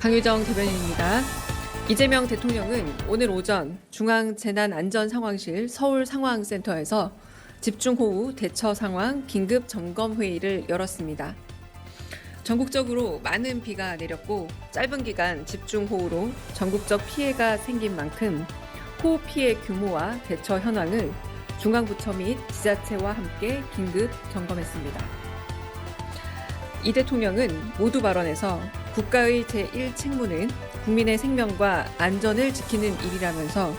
강유정 대변인입니다. 이재명 대통령은 오늘 오전 중앙재난안전상황실 서울상황센터에서 집중호우 대처 상황 긴급 점검 회의를 열었습니다. 전국적으로 많은 비가 내렸고 짧은 기간 집중호우로 전국적 피해가 생긴 만큼 호우 피해 규모와 대처 현황을 중앙부처 및 지자체와 함께 긴급 점검했습니다. 이 대통령은 모두 발언에서 국가의 제1책무는 국민의 생명과 안전을 지키는 일이라면서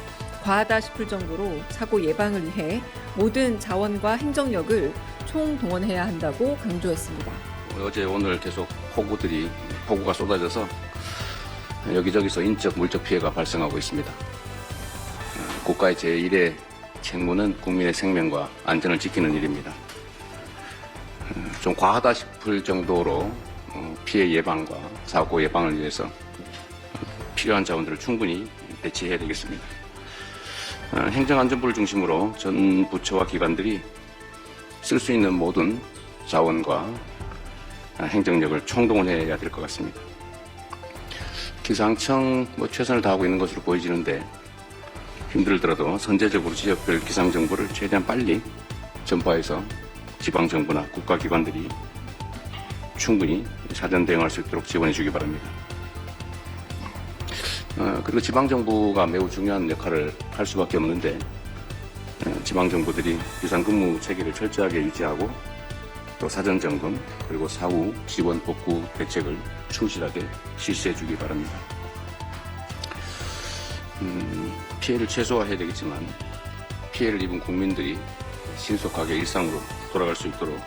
과하다 싶을 정도로 사고 예방을 위해 모든 자원과 행정력을 총동원해야 한다고 강조했습니다. 어제 오늘 계속 폭우가 쏟아져서 여기저기서 인적 물적 피해가 발생하고 있습니다. 국가의 제1의 책무는 국민의 생명과 안전을 지키는 일입니다. 좀 과하다 싶을 정도로 피해 예방과 사고 예방을 위해서 필요한 자원들을 충분히 배치해야 되겠습니다. 행정안전부를 중심으로 전 부처와 기관들이 쓸 수 있는 모든 자원과 행정력을 총동원해야 될 것 같습니다. 기상청 최선을 다하고 있는 것으로 보여지는데 힘들더라도 선제적으로 지역별 기상정보를 최대한 빨리 전파해서 지방정부나 국가기관들이 충분히 사전 대응할 수 있도록 지원해 주기 바랍니다. 그리고 지방정부가 매우 중요한 역할을 할 수밖에 없는데 지방정부들이 비상근무 체계를 철저하게 유지하고 또 사전점검 그리고 사후 지원 복구 대책을 충실하게 실시해 주기 바랍니다. 피해를 최소화해야 되겠지만 피해를 입은 국민들이 신속하게 일상으로 돌아갈 수 있도록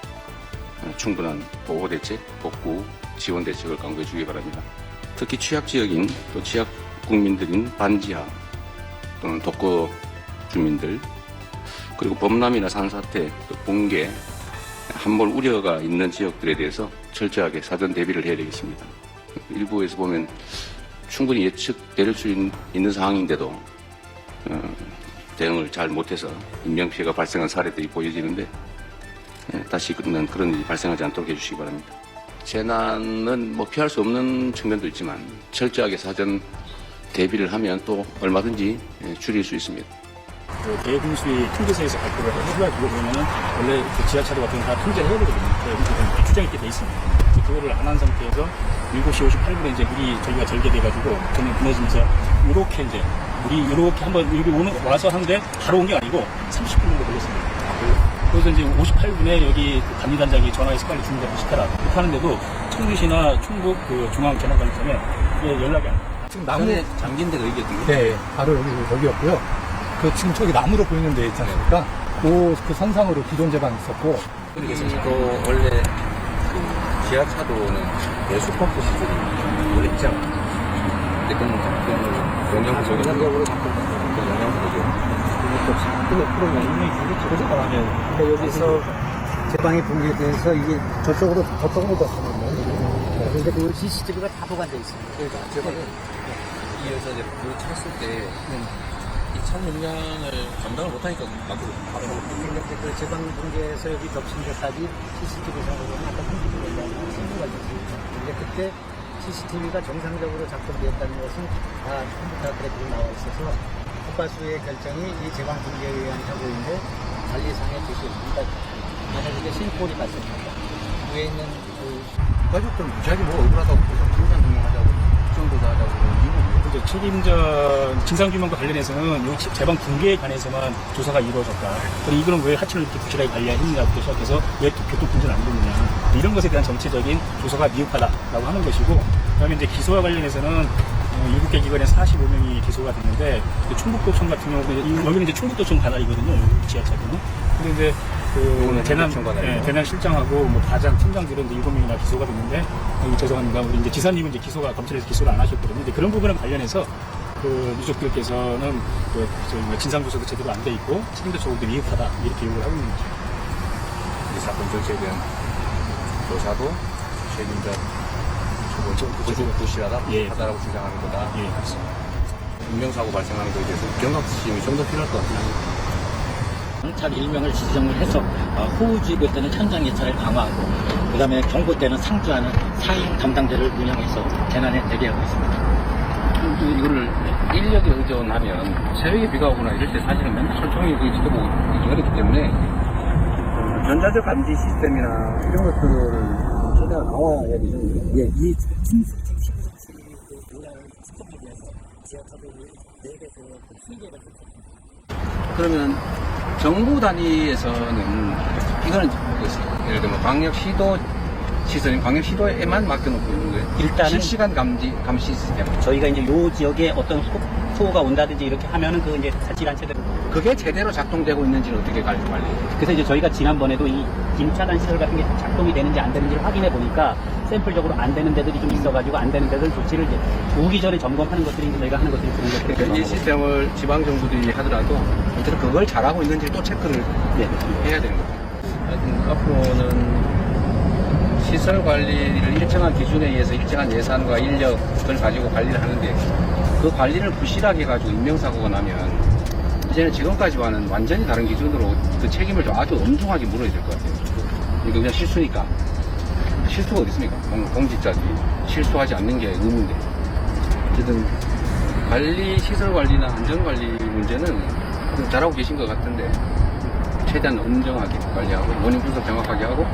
충분한 보호 대책, 복구, 지원 대책을 강구해 주기 바랍니다. 특히 취약 지역인 또 취약 국민들인 반지하 또는 독거 주민들 그리고 범람이나 산사태, 또 붕괴, 함몰 우려가 있는 지역들에 대해서 철저하게 사전 대비를 해야 되겠습니다. 일부에서 보면 충분히 예측될 수 있는 상황인데도 대응을 잘 못해서 인명피해가 발생한 사례들이 보여지는데 다시는 그런 일이 발생하지 않도록 해주시기 바랍니다. 재난은 피할 수 없는 측면도 있지만 철저하게 사전 대비를 하면 또 얼마든지 줄일 수 있습니다. 대공수위 통제소에서 발표를 해줘야 그거 보면은 원래 그 지하차도 같은 거 다 통제를 해야 되거든요. 여기 규정 있게 돼 있습니다. 그거를 안 한 상태에서 7시 58분에 이제 물이 저희가 절개돼가지고 저는 무너지면서 이렇게 이제 물이 이렇게 한번 여기 와서 하는데 바로 온 게 아니고 30분 정도 걸렸습니다. 그래서 이제 58분에 여기 감리단장이 전화해서 빨리 중립을 시켜라. 이렇게 하는데도 청주시나 충북 그 중앙재난관리청에 연락이 안 돼요. 지금 나무 잠긴 데가 여기였군요. 네, 바로 여기였고요. 지금 저기 나무로 보이는 데 있지 않습니까? 그 선상으로 기존 제방 있었고. 이거 원래 그 지하차도는 배수펌프 시설이 원래 있잖아요. 근데 그건 영양 부족이 영양적으로 자꾸 영양 부족이요. 그러니까 여기서 제방이 붕괴돼서 이게 저쪽으로 갔거든요. 근데 그 CCTV가 다 보관돼 있습니다. 그러니까 제가 이어서 이제 불을 찼을 때 이 찬 용량을 감당을 못하니까 막거든요. 근데 그 제방 붕괴에서 여기 덮친 데까지 CCTV상으로는 아까 컴퓨터가 신고가 됐습니다. 근데 그때 CCTV가 정상적으로 작동되었다는 것은 다 컴퓨터 그래픽이 나와 있어서 국가수의 결정이 이 제방 붕괴에 의한 사고인데 관리상의 지시입니다. 만약에 이게 신고리 발생한다. 위에 있는 가족들 무지하게 억울하다고 부산 동행하자고 국정조사 하자고 이유는 이제 책임자 진상규명과 관련해서는 이 제방 붕괴에 관해서만 조사가 이루어졌다. 그리고 이거는 왜 하천을 이렇게 부실하게 관리했느냐부터 시작해서 왜 교통분진을 안 됐느냐. 이런 것에 대한 정치적인 조사가 미흡하다라고 하는 것이고, 그다음에 이제 기소와 관련해서는 7개 기관에 45명이 기소가 됐는데 충북도청 같은 경우는 여기는 이제 충북도청 관할이거든요. 지하차도는. 근데 이제 그 재난실장하고 과장, 팀장들은 이제 7명이나 기소가 됐는데 죄송합니다. 우리 이제 지사님은 이제 검찰에서 기소를 안 하셨거든요. 이제 그런 부분과 관련해서 그 유족들께서는 진상조사도 제대로 안 돼 있고 책임자 처분도 미흡하다 이렇게 요구를 하고 있는 거죠. 이 사건 전체에 대한 조사도 책임자 부실하다, 하다라고 주장하는 거다. 예, 그렇습니다. 인명사고 발생하는 것에 대해서 경각심이 좀 더 필요할 것 같아요. 경찰 1명을 지정을 해서 호우주의보 때는 현장 예찰을 강화하고 그다음에 경보 때는 상주하는 4인 담당자를 운영해서 재난에 대비하고 있습니다. 이거를 인력에 의존하면 새벽에 비가 오거나 이럴 때 사실은 맨날 하루 종일 그걸 지켜보고 있기 어렵기 때문에 전자적 감지 시스템이나 이런 것들을 최대한 강화해야 되죠. 예, 이 그러면 정부 단위에서는 이거는 예를 들면 광역시도 시설인 광역시도에만 맡겨놓고 있는 거예요. 일단은 실시간 감시 시스템. 저희가 이제 요 지역에 어떤 소가 온다든지 이렇게 하면은 그 이제 자치단체들 그게 제대로 작동되고 있는지는 어떻게 관리해요? 그래서 이제 저희가 지난번에도 이 김차단 시설 같은 게 작동이 되는지 안 되는지를 확인해 보니까 샘플적으로 안 되는 데들이 좀 있어가지고 안 되는 데들 조치를 이제 오기 전에 점검하는 것들이 이제 저희가 하는 것들이 그런 것들이 그러니까 이 시스템을 지방 정부들이 하더라도 어쨌든 그걸 잘하고 있는지 또 체크를 해야 되는 거죠. 하여튼 앞으로는 시설 관리를 일정한 기준에 의해서 일정한 예산과 인력을 가지고 관리를 하는데 그 관리를 부실하게 해가지고 인명사고가 나면 이제는 지금까지와는 완전히 다른 기준으로 그 책임을 좀 아주 엄중하게 물어야 될 것 같아요. 이거 그냥 실수니까. 실수가 어디 있습니까? 공직자들이 실수하지 않는 게 의무인데. 어쨌든 시설 관리나 안전 관리 문제는 좀 잘하고 계신 것 같은데 최대한 엄정하게 관리하고 원인 분석 정확하게 하고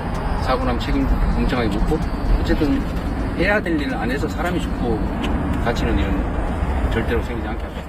사고 나면 책임 엄정하게 묻고 어쨌든 해야 될 일을 안 해서 사람이 죽고 다치는 일은 절대로 생기지 않게 합시다.